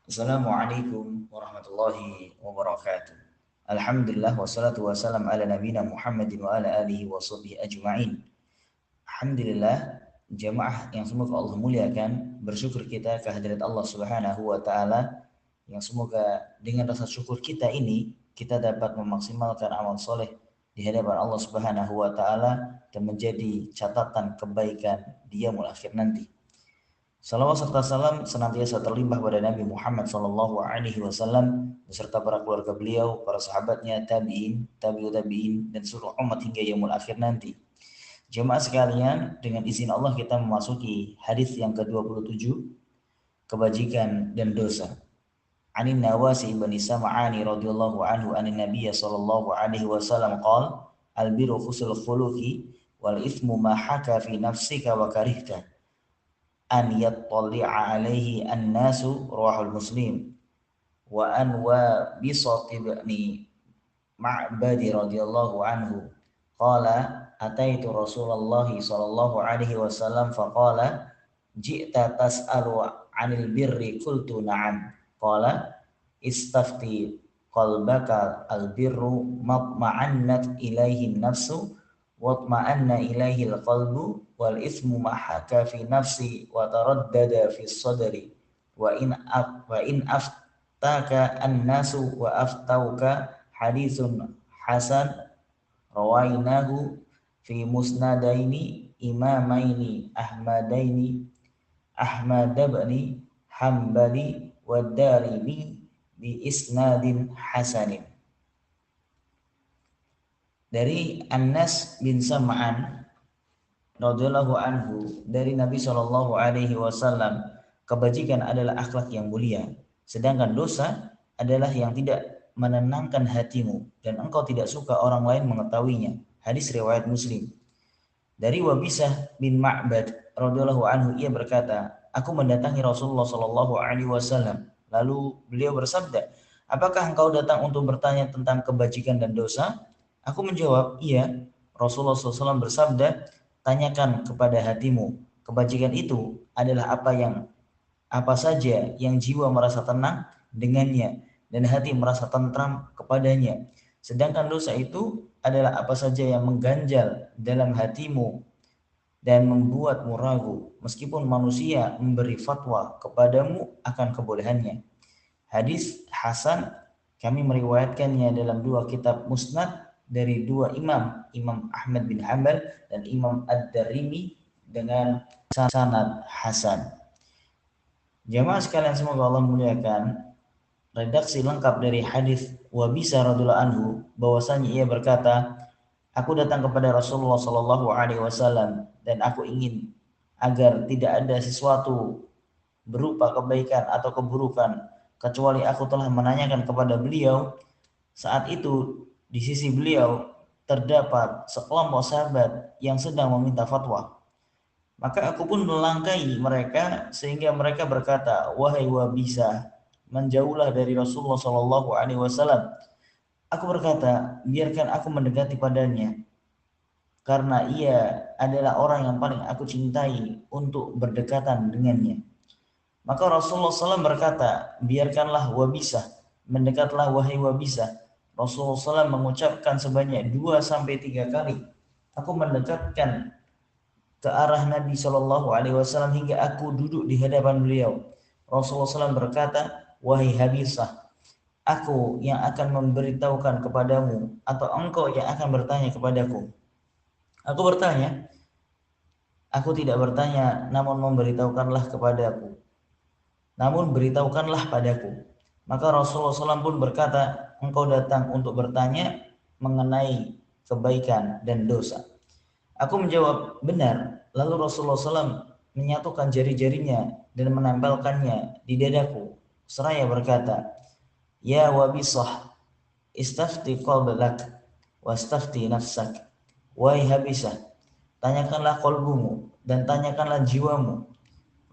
Assalamualaikum warahmatullahi wabarakatuh. Alhamdulillah wassalatu wassalam ala nabina Muhammadin wa ala alihi wa sahbihi ajma'in. Alhamdulillah, jamaah yang semoga Allah muliakan, bersyukur kita kehadirat Allah Subhanahu wa taala yang semoga dengan rasa syukur kita ini kita dapat memaksimalkan amal soleh di hadapan Allah Subhanahu wa taala dan menjadi catatan kebaikan di yaumul akhir nanti. Salawat serta salam senantiasa terlimpah pada Nabi Muhammad sallallahu alaihi wasallam beserta para keluarga beliau, para sahabatnya, tabi'in, tabi'ut tabi'in dan seluruh umat hingga yaumul akhir nanti. Jemaah sekalian, dengan izin Allah kita memasuki hadis yang ke-27, kebajikan dan dosa. Anin Nawasi ibn Sam'ani radhiyallahu anhu anin Nabiy sallallahu alaihi wasallam qala al-birru husnul khuluqi wal ithmu ma haka fi nafsika wa karihta an yattali'a alaihi an-nasu rawahul Muslim. Wa an Wabisat ibni Ma'badi radhiyallahu anhu qala ataitu Rasulullah sallallahu alaihi wasallam faqala ji'ta tas'alu 'anil birri qultu na'am qala istafti qalbaka al-birru matma'annat ilaihi nafsu watma'anna ilaihi al-qalbu wal ithmu ma haka fi nafsi wa taraddada fi sadri wa in aftaka an-nasu wa aftauka hadithun hasan rawainahu fi musnadaini imamaini Ahmad ibn Hanbali wa Darimi bi isnadin hasanin. Dari Anas bin Sam'an radhiyallahu anhu dari Nabi Shallallahu alaihi wasallam, kebajikan adalah akhlak yang mulia, sedangkan dosa adalah yang tidak menenangkan hatimu dan engkau tidak suka orang lain mengetahuinya. Hadis riwayat Muslim. Dari Wabisah bin Ma'bad radhiyallahu anhu, ia berkata, aku mendatangi Rasulullah Shallallahu alaihi wasallam, lalu beliau bersabda, apakah engkau datang untuk bertanya tentang kebajikan dan dosa? Aku menjawab, iya. Rasulullah SAW bersabda, tanyakan kepada hatimu. Kebajikan itu adalah apa saja yang jiwa merasa tenang dengannya dan hati merasa tentram kepadanya. Sedangkan dosa itu adalah apa saja yang mengganjal dalam hatimu dan membuatmu ragu, meskipun manusia memberi fatwa kepadamu akan kebolehannya. Hadis hasan, kami meriwayatkannya dalam dua kitab musnad dari dua Imam Ahmad bin Hanbal dan Imam Ad-Darimi dengan sanad hasan. Jamaah sekalian semoga Allah muliakan, redaksi lengkap dari hadis Wabisah radhiyallahu anhu bahwasanya ia berkata, aku datang kepada Rasulullah sallallahu alaihi wasallam dan aku ingin agar tidak ada sesuatu berupa kebaikan atau keburukan kecuali aku telah menanyakan kepada beliau. Saat itu di sisi beliau terdapat sekelompok sahabat yang sedang meminta fatwa. Maka aku pun melangkahi mereka sehingga mereka berkata, wahai Wabisah, menjauhlah dari Rasulullah Shallallahu Alaihi Wasallam. Aku berkata, biarkan aku mendekati padanya, karena ia adalah orang yang paling aku cintai untuk berdekatan dengannya. Maka Rasulullah SAW berkata, biarkanlah Wabisah, mendekatlah wahai Wabisah. Rasulullah SAW mengucapkan sebanyak 2-3 kali. Aku mendekatkan ke arah Nabi SAW hingga aku duduk di hadapan beliau. Rasulullah SAW berkata, wahai Habisah, aku yang akan memberitahukan kepadamu atau engkau yang akan bertanya kepadaku? Aku bertanya, aku tidak bertanya, namun memberitahukanlah kepadaku. Namun beritahukanlah padaku. Maka Rasulullah SAW pun berkata, engkau datang untuk bertanya mengenai kebaikan dan dosa. Aku menjawab, benar. Lalu Rasulullah SAW menyatukan jari-jarinya dan menempelkannya di dadaku seraya berkata, ya Wabisah, istafti qalbak wastafti nafsak. Wahai Habisah, tanyakanlah qalbumu dan tanyakanlah jiwamu.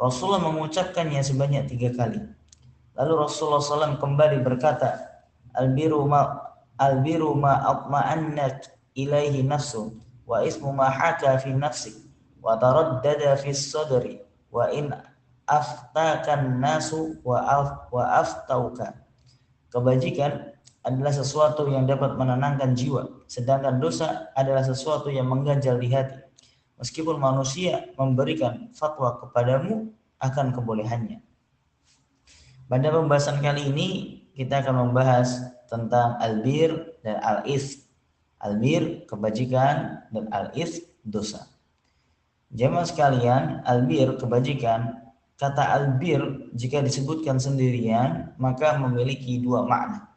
Rasulullah mengucapkannya sebanyak 3 kali. Lalu Rasulullah SAW kembali berkata, Albiru ma atma'annat ilaihi nafsu wa ismu ma haka fi nafsik wa taraddada fi sadri wa in aftakan nasu wa aftauka. Kebajikan adalah sesuatu yang dapat menenangkan jiwa, sedangkan dosa adalah sesuatu yang mengganjal di hati. Meskipun manusia memberikan fatwa kepadamu akan kebolehannya. Pada pembahasan kali ini kita akan membahas tentang albir dan al-its. Albir kebajikan dan al-its dosa. Jemaah sekalian, albir kebajikan, kata albir jika disebutkan sendirian maka memiliki dua makna.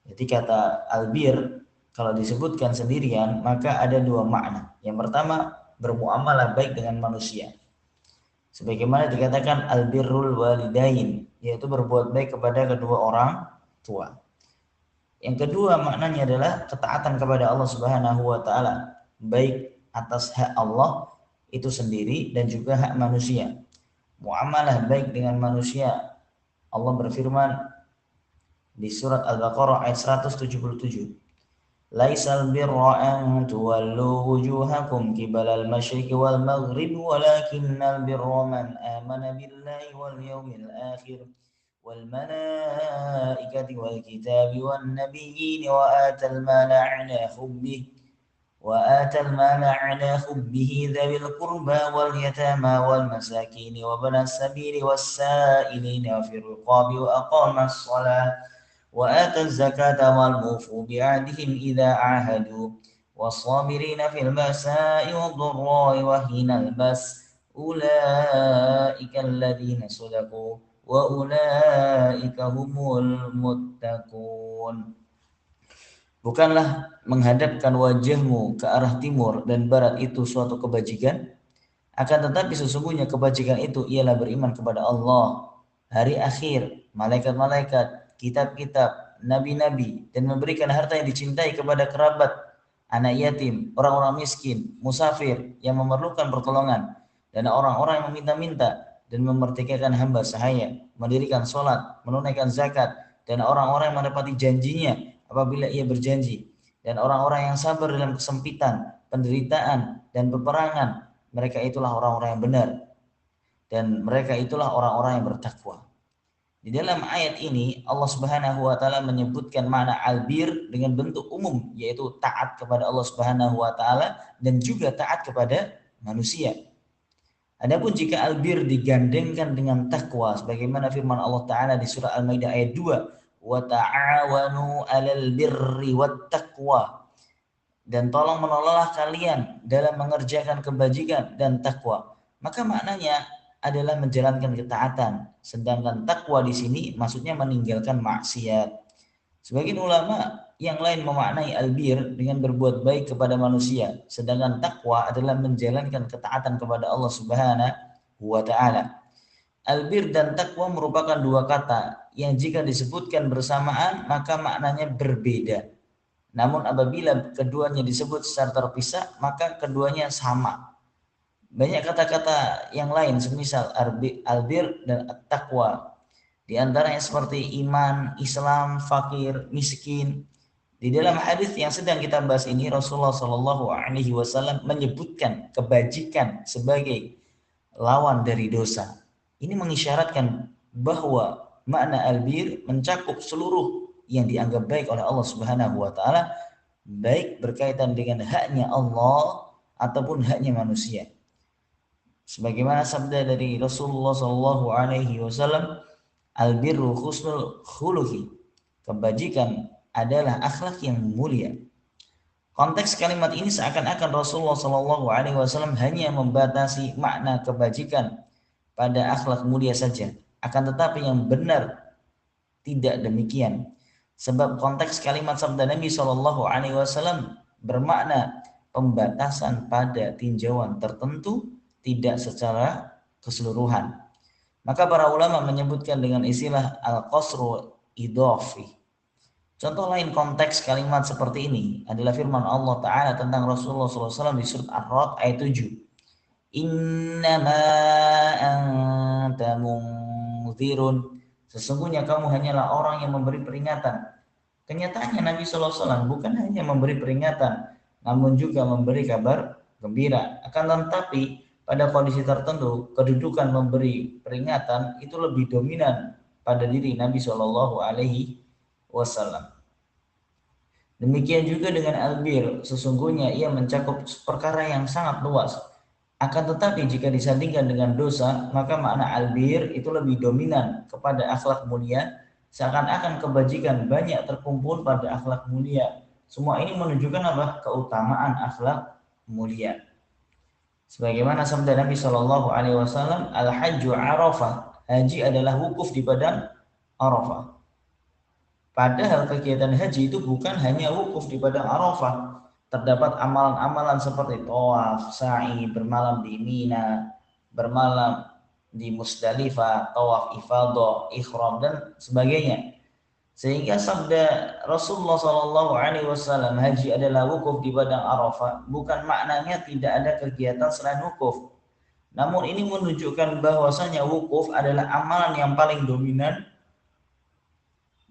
Jadi kata albir kalau disebutkan sendirian maka ada dua makna. Yang pertama, bermuamalah baik dengan manusia. Sebagaimana dikatakan albirrul walidain, yaitu berbuat baik kepada kedua orang tua. Yang kedua maknanya adalah ketaatan kepada Allah Subhanahu wa taala, baik atas hak Allah itu sendiri dan juga hak manusia. Muamalah baik dengan manusia. Allah berfirman di surat Al-Baqarah ayat 177. Laisal birra an tuwallu wujuhakum qibalal masyriqi wal maghrib walakinnal birra man amana billahi wal yawmil akhir والملائكة والكتاب والنبيين وآتى المال على حبه ذوي القربى واليتامى والمساكين وابن السبيل والسائلين وفي الرقاب وأقام الصلاة وآتى الزكاة والموفوا بعهدهم إذا عاهدوا والصابرين في البأساء والضراء وحين البأس أولئك الذين صدقوا wa ulaika humul muttaqun. Bukanlah menghadapkan wajahmu ke arah timur dan barat itu suatu kebajikan, akan tetapi sesungguhnya kebajikan itu ialah beriman kepada Allah, hari akhir, malaikat-malaikat, kitab-kitab, nabi-nabi, dan memberikan harta yang dicintai kepada kerabat, anak yatim, orang-orang miskin, musafir yang memerlukan pertolongan, dan orang-orang yang meminta-minta, dan memerdekakan hamba sahaya, mendirikan sholat, menunaikan zakat, dan orang-orang yang menepati janjinya apabila ia berjanji, dan orang-orang yang sabar dalam kesempitan, penderitaan, dan peperangan. Mereka itulah orang-orang yang benar, dan mereka itulah orang-orang yang bertakwa. Di dalam ayat ini Allah Subhanahu wa taala menyebutkan makna albir dengan bentuk umum, yaitu taat kepada Allah Subhanahu wa taala dan juga taat kepada manusia. Adapun jika albir digandengkan dengan takwa sebagaimana firman Allah taala di surah Al-Maidah ayat 2, wa ta'awanu 'alal birri wat taqwa, dan tolong menolonglah kalian dalam mengerjakan kebajikan dan takwa. Maka maknanya adalah menjalankan ketaatan, sedangkan takwa di sini maksudnya meninggalkan maksiat. Sebagian ulama yang lain memaknai albir dengan berbuat baik kepada manusia, sedangkan takwa adalah menjalankan ketaatan kepada Allah Subhanahu wa taala. Albir dan takwa merupakan dua kata yang jika disebutkan bersamaan maka maknanya berbeda. Namun apabila keduanya disebut secara terpisah maka keduanya sama. Banyak kata-kata yang lain semisal albir dan takwa. Di antaranya seperti iman, Islam, fakir, miskin. Di dalam hadis yang sedang kita bahas ini Rasulullah Shallallahu Alaihi Wasallam menyebutkan kebajikan sebagai lawan dari dosa. Ini mengisyaratkan bahwa makna albir mencakup seluruh yang dianggap baik oleh Allah Subhanahu Wa Taala, baik berkaitan dengan haknya Allah ataupun haknya manusia. Sebagaimana sabda dari Rasulullah Shallallahu Alaihi Wasallam, albirru husnul khuluqi, kebajikan adalah akhlak yang mulia. Konteks kalimat ini seakan-akan Rasulullah Shallallahu Alaihi Wasallam hanya membatasi makna kebajikan pada akhlak mulia saja. Akan tetapi yang benar tidak demikian. Sebab konteks kalimat sabda Nabi Shallallahu Alaihi Wasallam bermakna pembatasan pada tinjauan tertentu, tidak secara keseluruhan. Maka para ulama menyebutkan dengan istilah al-qasru idhafi. Contoh lain konteks kalimat seperti ini adalah firman Allah Ta'ala tentang Rasulullah SAW di surat Ar-Ra'd ayat 7. Innama anta munzirun. Sesungguhnya kamu hanyalah orang yang memberi peringatan. Kenyataannya Nabi SAW bukan hanya memberi peringatan, namun juga memberi kabar gembira. Akan tetapi pada kondisi tertentu kedudukan memberi peringatan itu lebih dominan pada diri Nabi Shallallahu Alaihi Wasallam. Demikian juga dengan albir, sesungguhnya ia mencakup perkara yang sangat luas. Akan tetapi jika disandingkan dengan dosa, maka makna albir itu lebih dominan kepada akhlak mulia, seakan-akan kebajikan banyak terkumpul pada akhlak mulia. Semua ini menunjukkan apa? Keutamaan akhlak mulia. Sebagaimana sabda Nabi Shallallahu Alaihi Wasallam, al-hajju arafah, haji adalah wukuf di padang Arafah. Padahal kegiatan haji itu bukan hanya wukuf di padang Arafah. Terdapat amalan-amalan seperti tawaf, sa'i, bermalam di Mina, bermalam di Musdalifah, tawaf ifadah, ikhram dan sebagainya. Sehingga sabda Rasulullah Shallallahu Alaihi Wasallam, haji adalah wukuf di padang Arafah, bukan maknanya tidak ada kegiatan selain wukuf. Namun ini menunjukkan bahwasanya wukuf adalah amalan yang paling dominan.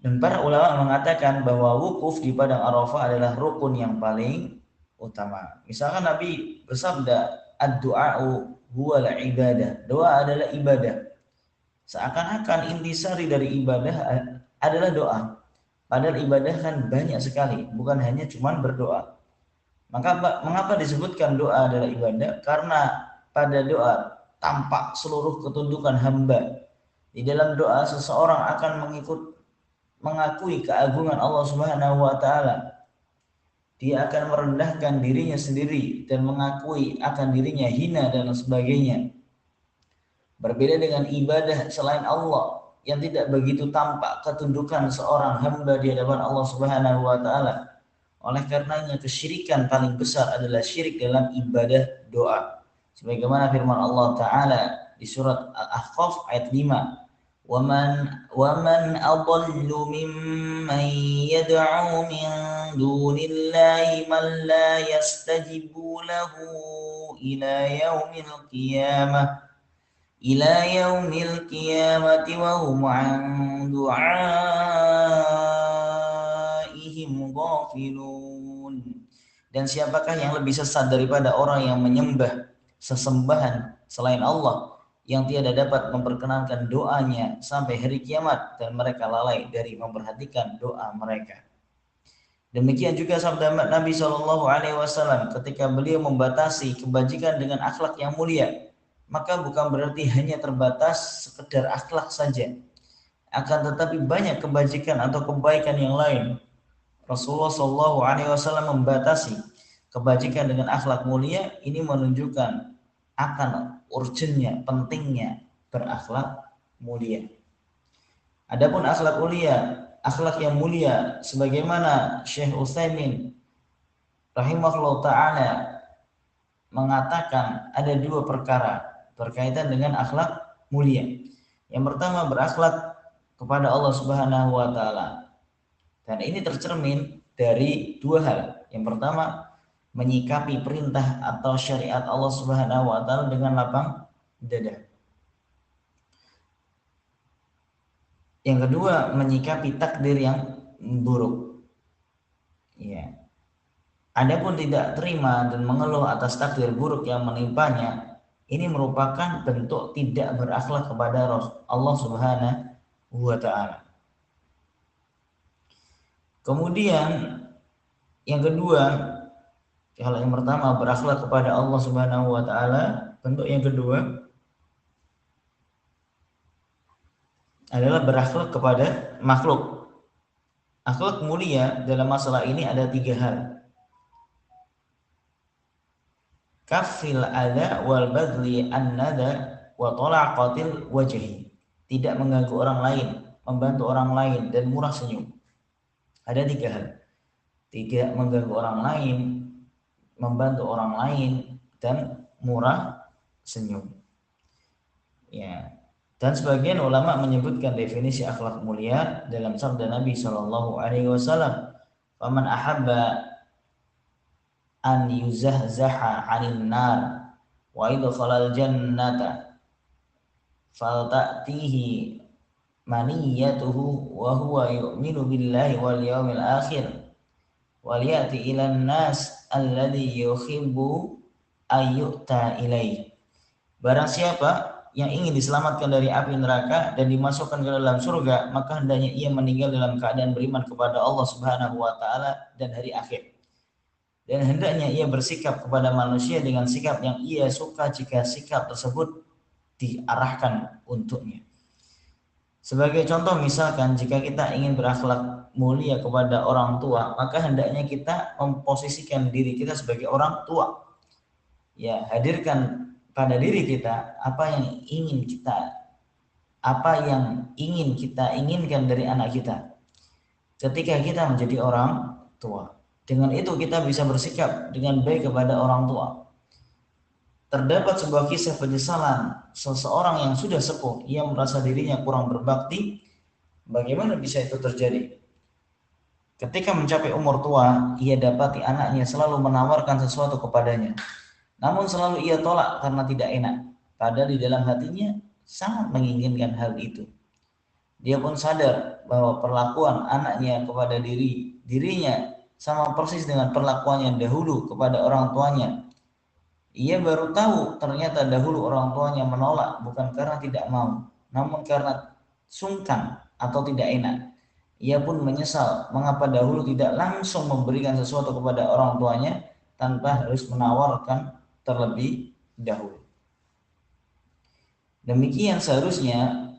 Dan para ulama mengatakan bahwa wukuf di padang Arafah adalah rukun yang paling utama. Misalkan Nabi bersabda, ad-du'a'u huwal ibadah. Doa adalah ibadah. Seakan-akan intisari dari ibadah adalah doa. Padahal ibadah kan banyak sekali, bukan hanya cuma berdoa. Maka mengapa disebutkan doa adalah ibadah? Karena pada doa tampak seluruh ketundukan hamba. Di dalam doa seseorang akan mengakui keagungan Allah Subhanahu wa taala. Dia akan merendahkan dirinya sendiri dan mengakui akan dirinya hina dan sebagainya. Berbeda dengan ibadah selain Allah yang tidak begitu tampak ketundukan seorang hamba di hadapan Allah Subhanahu wa taala. Oleh karenanya kesyirikan paling besar adalah syirik dalam ibadah doa. Sebagaimana firman Allah taala di surat Al-Ahqaf ayat 5. وَمَنْ أَضَلُّ مِمَّنْ يَدْعُو مِنْ دُونِ اللَّهِ مَنْ لَا يَسْتَجِيبُ لَهُ إِلَى يَوْمِ الْقِيَامَةِ وَهُمْ عَنْ دُعَائِهِمْ غَافِلُونَ. Dan siapakah yang lebih sesat daripada orang yang menyembah sesembahan selain Allah, yang tiada dapat memperkenankan doanya sampai hari kiamat dan mereka lalai dari memperhatikan doa mereka. Demikian juga sabda Nabi Shallallahu Alaihi Wasallam ketika beliau membatasi kebajikan dengan akhlak yang mulia, maka bukan berarti hanya terbatas sekedar akhlak saja, akan tetapi banyak kebajikan atau kebaikan yang lain. Rasulullah Shallallahu Alaihi Wasallam membatasi kebajikan dengan akhlak mulia. Ini menunjukkan akan urgennya, pentingnya berakhlak mulia. Adapun akhlak yang mulia sebagaimana Syekh Utsaimin rahimahullah taala mengatakan ada dua perkara berkaitan dengan akhlak mulia. Yang pertama berakhlak kepada Allah Subhanahu wa taala. Dan ini tercermin dari dua hal. Yang pertama, menyikapi perintah atau syariat Allah Subhanahu wa taala dengan lapang dada. Yang kedua, menyikapi takdir yang buruk. Ya. Adapun tidak terima dan mengeluh atas takdir buruk yang menimpanya, ini merupakan bentuk tidak berakhlak kepada Allah Subhanahu wa taala. Kemudian yang kedua, kalau yang pertama berakhlak kepada Allah Subhanahu wa taala, bentuk yang kedua adalah berakhlak kepada makhluk. Akhlak mulia dalam masalah ini ada tiga hal. Kafil adza wal badli an-nada wa talaqatil wajhi. Tidak mengganggu orang lain, membantu orang lain dan murah senyum. Ada tiga hal. Tidak mengganggu orang lain, membantu orang lain dan murah senyum. Ya. Dan sebagian ulama menyebutkan definisi akhlak mulia dalam sabda Nabi Shallallahu Alaihi Wasallam, "Faman ahabba an yuzahzaha 'anil nar wa yadkhulal jannata falta'tihi maniyatuhu wa huwa yu'minu billahi wal yawmil akhir waliyati ilan nas alladhi yuhibbu ayyuta ilaih." Barang siapa yang ingin diselamatkan dari api neraka dan dimasukkan ke dalam surga, maka hendaknya ia meninggal dalam keadaan beriman kepada Allah Subhanahu wa taala dan hari akhir. Dan hendaknya ia bersikap kepada manusia dengan sikap yang ia suka jika sikap tersebut diarahkan untuknya. Sebagai contoh, misalkan jika kita ingin berakhlak mulia kepada orang tua, maka hendaknya kita memposisikan diri kita sebagai orang tua. Ya, hadirkan pada diri kita apa yang ingin kita inginkan dari anak kita ketika kita menjadi orang tua. Dengan itu kita bisa bersikap dengan baik kepada orang tua. Terdapat sebuah kisah penyesalan seseorang yang sudah sepuh, ia merasa dirinya kurang berbakti. Bagaimana bisa itu terjadi? Ketika mencapai umur tua, ia dapati anaknya selalu menawarkan sesuatu kepadanya. Namun selalu ia tolak karena tidak enak. Padahal di dalam hatinya sangat menginginkan hal itu. Dia pun sadar bahwa perlakuan anaknya kepada dirinya sama persis dengan perlakuannya dahulu kepada orang tuanya. Ia baru tahu ternyata dahulu orang tuanya menolak bukan karena tidak mau, namun karena sungkan atau tidak enak. Ia pun menyesal mengapa dahulu tidak langsung memberikan sesuatu kepada orang tuanya tanpa harus menawarkan terlebih dahulu. Demikian seharusnya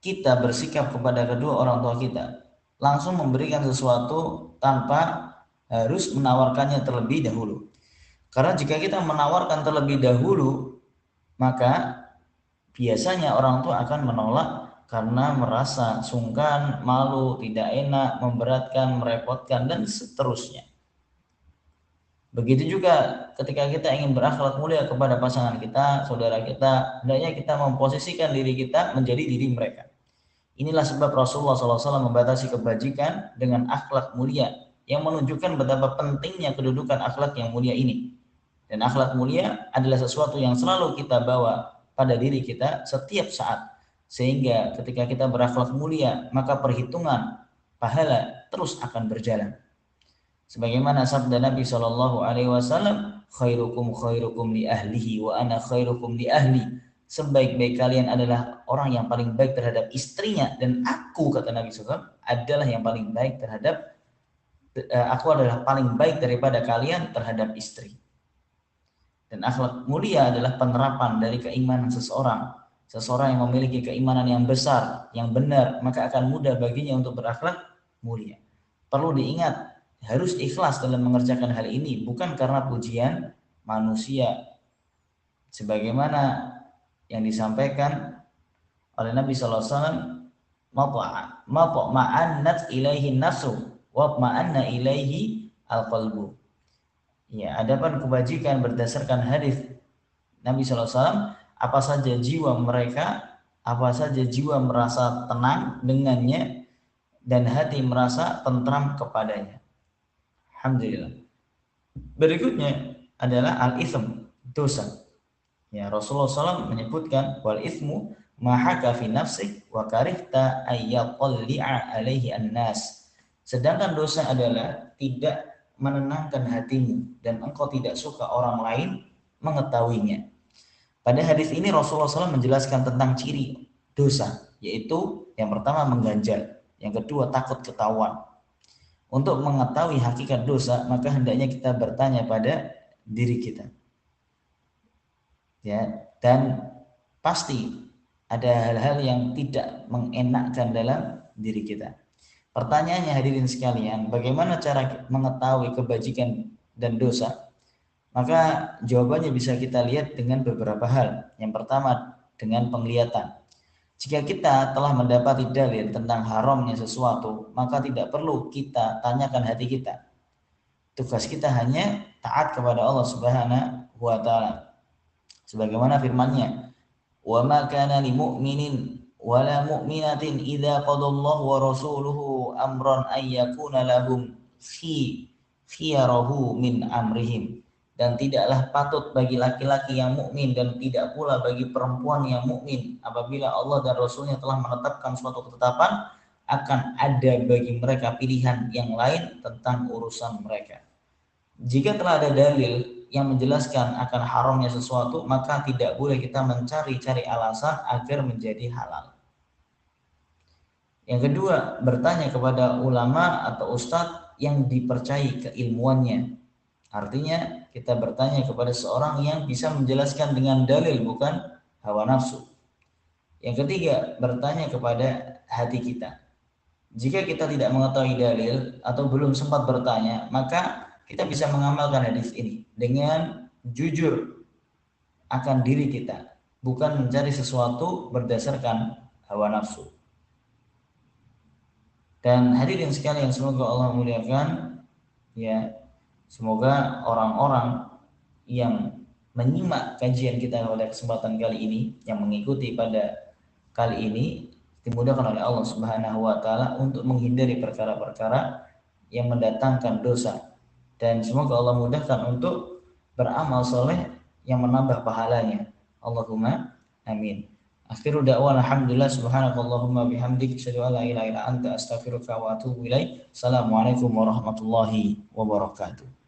kita bersikap kepada kedua orang tua kita, langsung memberikan sesuatu tanpa harus menawarkannya terlebih dahulu. Karena jika kita menawarkan terlebih dahulu, maka biasanya orang tua akan menolak karena merasa sungkan, malu, tidak enak, memberatkan, merepotkan, dan seterusnya. Begitu juga ketika kita ingin berakhlak mulia kepada pasangan kita, saudara kita, hendaknya kita memposisikan diri kita menjadi diri mereka. Inilah sebab Rasulullah SAW membatasi kebajikan dengan akhlak mulia yang menunjukkan betapa pentingnya kedudukan akhlak yang mulia ini. Dan akhlak mulia adalah sesuatu yang selalu kita bawa pada diri kita setiap saat. Sehingga ketika kita berakhlak mulia, maka perhitungan pahala terus akan berjalan. Sebagaimana sabda Nabi SAW, khairukum khairukum li ahlihi wa ana khairukum li ahli. Sebaik-baik kalian adalah orang yang paling baik terhadap istrinya, dan aku, kata Nabi SAW, adalah yang paling baik aku adalah paling baik daripada kalian terhadap istri. Dan akhlak mulia adalah penerapan dari keimanan seseorang. Seseorang yang memiliki keimanan yang besar, yang benar, maka akan mudah baginya untuk berakhlak mulia. Perlu diingat, harus ikhlas dalam mengerjakan hal ini, bukan karena pujian manusia. Sebagaimana yang disampaikan oleh Nabi SAW, ma'annat ilaihi nafsu wa ma'anna ilaihi al-qalbu. Ya, adapun kebajikan berdasarkan hadis Nabi SAW, apa saja jiwa merasa tenang dengannya dan hati merasa tentram kepadanya. Alhamdulillah. Berikutnya adalah al-itsm, dosa. Ya, Rasulullah SAW menyebutkan wal itsmu ma haka fi nafsik wa karihta ayyaqalli'a alaihi an-nas. Sedangkan dosa adalah tidak menenangkan hatimu dan engkau tidak suka orang lain mengetahuinya. Pada hadis ini Rasulullah SAW menjelaskan tentang ciri dosa, yaitu yang pertama mengganjal, yang kedua takut ketahuan. Untuk mengetahui hakikat dosa, maka hendaknya kita bertanya pada diri kita. Ya, dan pasti ada hal-hal yang tidak mengenakkan dalam diri kita. Pertanyaannya hadirin sekalian, bagaimana cara mengetahui kebajikan dan dosa? Maka jawabannya bisa kita lihat dengan beberapa hal. Yang pertama, dengan penglihatan. Jika kita telah mendapati dalil tentang haramnya sesuatu, maka tidak perlu kita tanyakan hati kita. Tugas kita hanya taat kepada Allah Subhanahu wa taala. Sebagaimana firman-Nya, "Wa ma kana lil mu'minin wala mu'minatin idza qadallahu wa rasuluhu amran ay yakuna lahum khiyarahu min amrihim." Dan tidaklah patut bagi laki-laki yang mukmin dan tidak pula bagi perempuan yang mukmin apabila Allah dan Rasulnya telah menetapkan suatu ketetapan, akan ada bagi mereka pilihan yang lain tentang urusan mereka. Jika telah ada dalil yang menjelaskan akan haramnya sesuatu, maka tidak boleh kita mencari-cari alasan agar menjadi halal. Yang kedua, bertanya kepada ulama atau ustadz yang dipercayai keilmuannya. Artinya kita bertanya kepada seorang yang bisa menjelaskan dengan dalil, bukan hawa nafsu. Yang ketiga, bertanya kepada hati kita. Jika kita tidak mengetahui dalil atau belum sempat bertanya, maka kita bisa mengamalkan hadis ini dengan jujur akan diri kita, bukan mencari sesuatu berdasarkan hawa nafsu. Dan hadirin sekalian, semoga Allah muliakan, ya, semoga orang-orang yang menyimak kajian kita pada kesempatan kali ini, yang mengikuti pada kali ini, dimudahkan oleh Allah Subhanahu wa taala untuk menghindari perkara-perkara yang mendatangkan dosa, dan semoga Allah mudahkan untuk beramal soleh yang menambah pahalanya. Allahumma amin. Akhiru da'wana alhamdulillah, subhanakallahumma bihamdik, asyhadu an la ilaha illa anta, astaghfiruka wa atubu ilaik. Assalamualaikum warahmatullahi wabarakatuh.